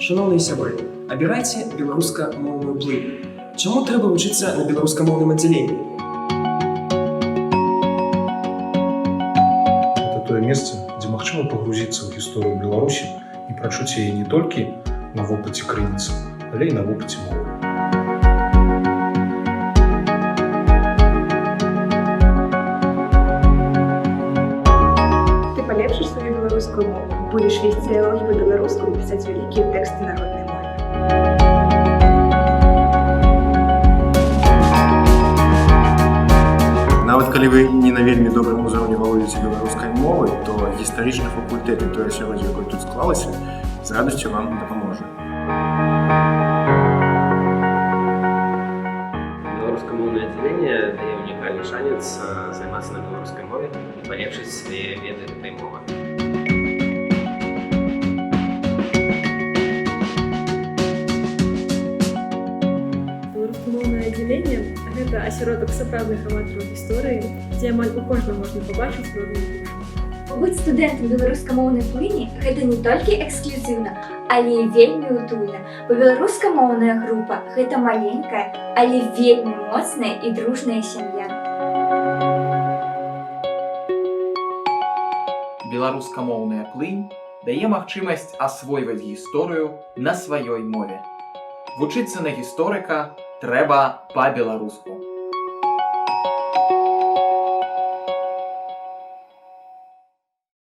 Шановні сябры, абірайце беларуска-моўную плынь. Чаму трэба вучыцца на беларускамоўным аддзяленні? Это тое месца, дзе магчыма пагрузіцца ў гісторыю Беларусі і прачуць яе не толькі на вопыце крыніцы, але і на вопыце мовы. Ты полепшишь свою белорусскую мову, будешь вести диалоги по-белорусски и писать великие тексты народной мове. Нават калі вы не на вельмі добрым узроўні валодзіце беларускай мовай, то гістарычны факультэт і тое асяроддзе, якое тут склалася, з радасцю вам дапаможа. Беларускамоўнае аддзяленне дае унікальны шанец займацца на беларускай мове і палепшыць свае веды гэтай мовы. Беларускамоўнае аддзяленне – гэта асяродак сапраўдных аматараў гісторыі, дзе амаль у кожнага можна пабачыць родную душу. Быць студэнтам беларускамоўнай плыні – гэта не толькі эксклюзіўна, але і вельмі утульна, бо беларускамоўная група – гэта маленькая, але вельмі моцная і дружная сям'я. Беларускамоўная плынь дае магчымасць асвойваць гісторыю на сваёй мове. Вучыцца на гісторыка трэба па-беларуску.